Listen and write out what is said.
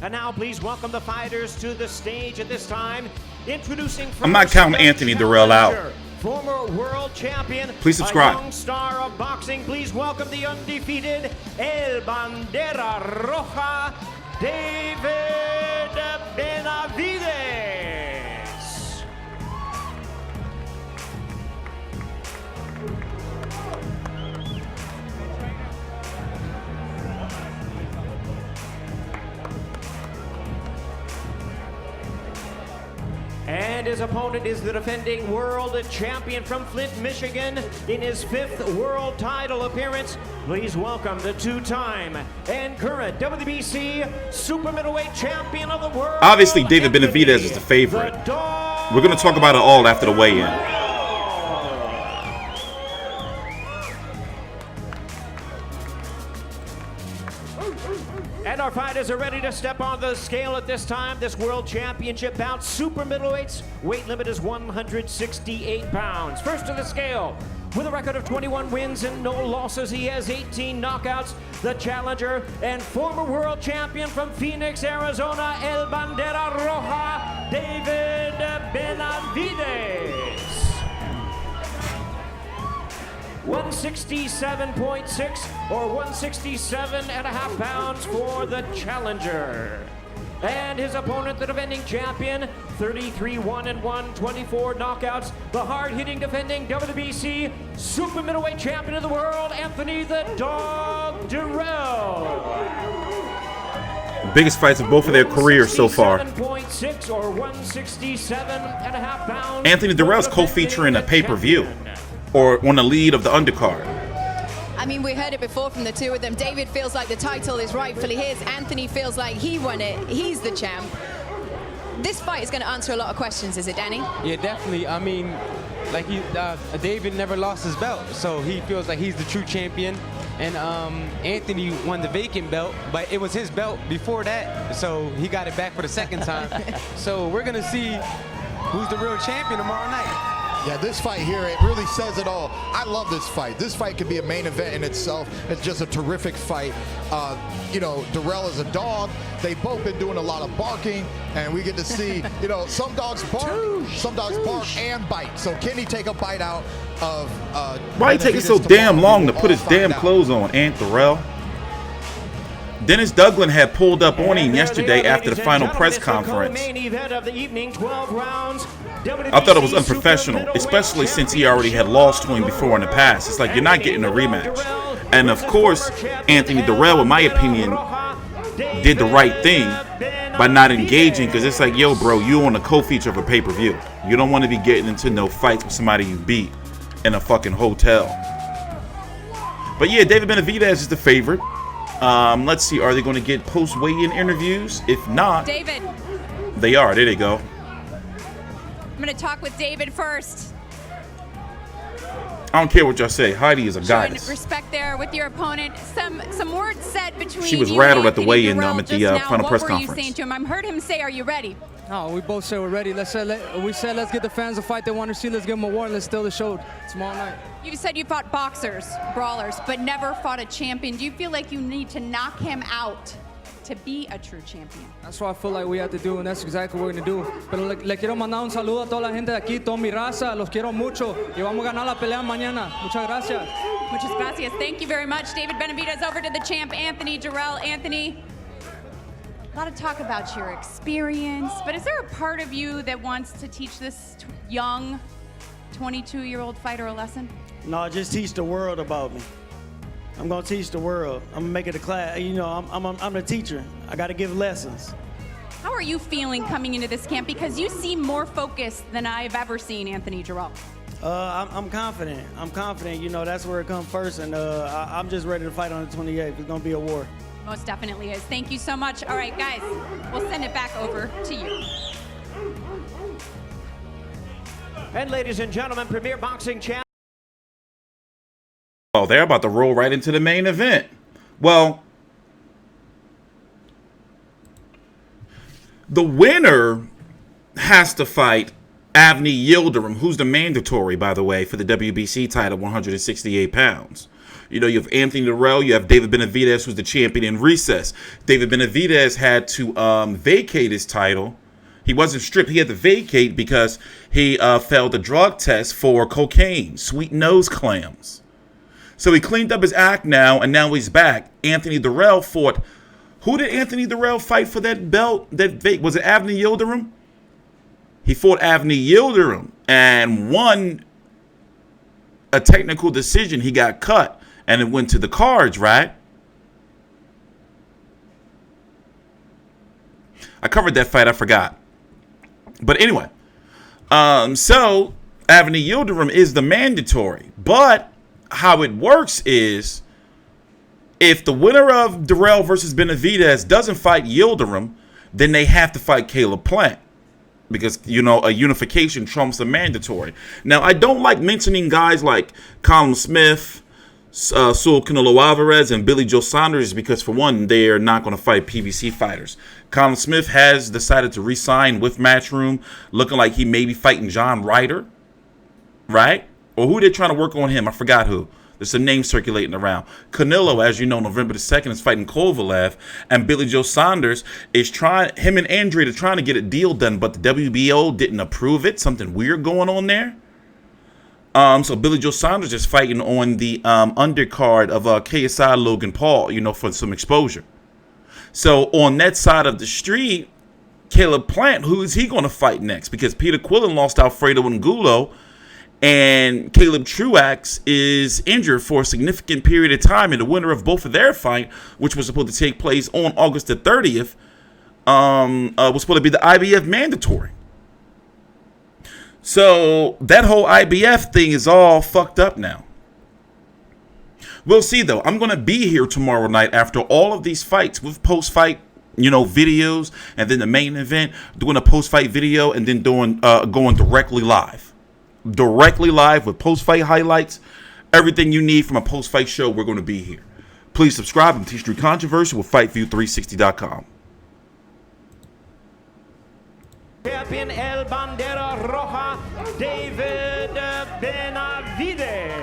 And now please welcome the fighters to the stage at this time. Introducing I'm not counting Anthony Dirrell out. Former world champion, please subscribe. A young star of boxing. Please welcome the undefeated El Bandera Roja, David Benavidez. And his opponent is the defending world champion from Flint, Michigan, in his 5th world title appearance. Please welcome the 2-time and current WBC Super Middleweight Champion of the world. Obviously, David Benavidez is the favorite. We're going to talk about it all after the weigh-in. And our fighters are ready to step on the scale at this time. This World Championship bout, Super Middleweights. Weight limit is 168 pounds. First to the scale, with a record of 21 wins and no losses, he has 18 knockouts. The challenger and former world champion from Phoenix, Arizona, El Bandera Roja, David Benavidez. 167.6 or 167.5 pounds for the challenger. And his opponent, the defending champion, 33-1-1, 24 knockouts, the hard-hitting defending WBC Super Middleweight Champion of the world, Anthony the Dog Dirrell. Biggest fights of both of their careers so far. 167.6 or 167.5 pounds. Anthony Dirrell's co-featuring a pay-per-view, or on the lead of the undercard. I mean, we heard it before from the two of them. David feels like the title is rightfully his. Anthony feels like he won it. He's the champ. This fight is going to answer a lot of questions, is it, Danny? Yeah, definitely. I mean, like David never lost his belt, so he feels like he's the true champion. And Anthony won the vacant belt, but it was his belt before that, so he got it back for the second time. So we're going to see who's the real champion tomorrow night. Yeah, this fight here, it really says it all. I love this fight. This fight could be a main event in itself. It's just a terrific fight. You know, Dirrell is a dog. They've both been doing a lot of barking, and we get to see, you know, some dogs bark and bite. So can he take a bite out of Why he taking so damn long to put his damn clothes on, Dirrell? Dennis Douglin had pulled up on him yesterday after the final press conference. I thought it was unprofessional, especially since he already had lost to him before in the past. It's like, you're not getting a rematch. And of course, Anthony Dirrell, in my opinion, did the right thing by not engaging, because it's like, yo, bro, you on a co-feature of a pay-per-view. You don't want to be getting into no fights with somebody you beat in a fucking hotel. But yeah, David Benavidez is the favorite. Let's see, are they going to get post-weigh-in interviews? If not, David. They are. There they go. I'm going to talk with David first. I don't care what y'all say. Heidi is a goddess. Respect there with your opponent. Some words said between She was you rattled and at the weigh-in at the final press What were you conference. saying to him? I heard him say, "Are you ready?" No, we both said we're ready. We said let's get the fans a fight they want to see. Let's give them a war and let's steal the show tomorrow night. You said you fought boxers, brawlers, but never fought a champion. Do you feel like you need to knock him out to be a true champion? That's what I feel like we have to do, and that's exactly what we're going to do. Pero le quiero mandar un saludo a toda la gente de aquí, toda mi raza. Los quiero mucho y vamos a ganar la pelea mañana. Muchas gracias. Muchas gracias. Thank you very much. David Benavidez over to the champ, Anthony Dirrell. Anthony, a lot of talk about your experience, but is there a part of you that wants to teach this young 22-year-old fighter a lesson? No, just teach the world about me. I'm gonna teach the world. I'm gonna make it a class. You know, I'm the teacher. I gotta give lessons. How are you feeling coming into this camp? Because you seem more focused than I've ever seen Anthony Dirrell. I'm confident. I'm confident. You know, that's where it comes first, and I'm just ready to fight on the 28th. It's gonna be a war. Most definitely is. Thank you so much. All right, guys, we'll send it back over to you. And ladies and gentlemen, Premier Boxing Champ. Oh, they're about to roll right into the main event. Well, the winner has to fight Avni Yildirim, who's the mandatory, by the way, for the WBC title, 168 pounds. You know, you have Anthony Dirrell, you have David Benavidez, who's the champion in recess. David Benavidez had to vacate his title. He wasn't stripped. He had to vacate because he failed the drug test for cocaine, sweet nose clams. So he cleaned up his act now, and now he's back. Anthony Dirrell fought. Who did Anthony Dirrell fight for that belt? Was it Avni Yildirim? He fought Avni Yildirim and won a technical decision. He got cut, and it went to the cards, right? I covered that fight. I forgot. But anyway, so Avni Yildirim is the mandatory. But how it works is, if the winner of Dirrell versus Benavidez doesn't fight Yildirim, then they have to fight Caleb Plant. Because, you know, a unification trumps a mandatory. Now, I don't like mentioning guys like Callum Smith, Saul Canelo Alvarez, and Billy Joe Saunders because, for one, they're not going to fight PBC fighters. Callum Smith has decided to re-sign with Matchroom, looking like he may be fighting John Ryder, right? Or who they're trying to work on him. I forgot who. There's some names circulating around. Canelo, as you know, November the 2nd is fighting Kovalev, and Billy Joe Saunders is him and Andrade are trying to get a deal done, but the WBO didn't approve it. Something weird going on there. So Billy Joe Saunders is fighting on the undercard of KSI Logan Paul, you know, for some exposure. So on that side of the street, Caleb Plant, who is he going to fight next? Because Peter Quillen lost Alfredo Angulo, and Caleb Truax is injured for a significant period of time. And the winner of both of their fight, which was supposed to take place on August the 30th, was supposed to be the IBF mandatory. So that whole IBF thing is all fucked up now. We'll see, though. I'm going to be here tomorrow night after all of these fights with post-fight, you know, videos, and then the main event, doing a post-fight video, and then doing going directly live. Directly live with post-fight highlights. Everything you need from a post-fight show, we're going to be here. Please subscribe to TstreeT Controversy with FightView360.com. Champion El Bandera Roja, David Benavidez.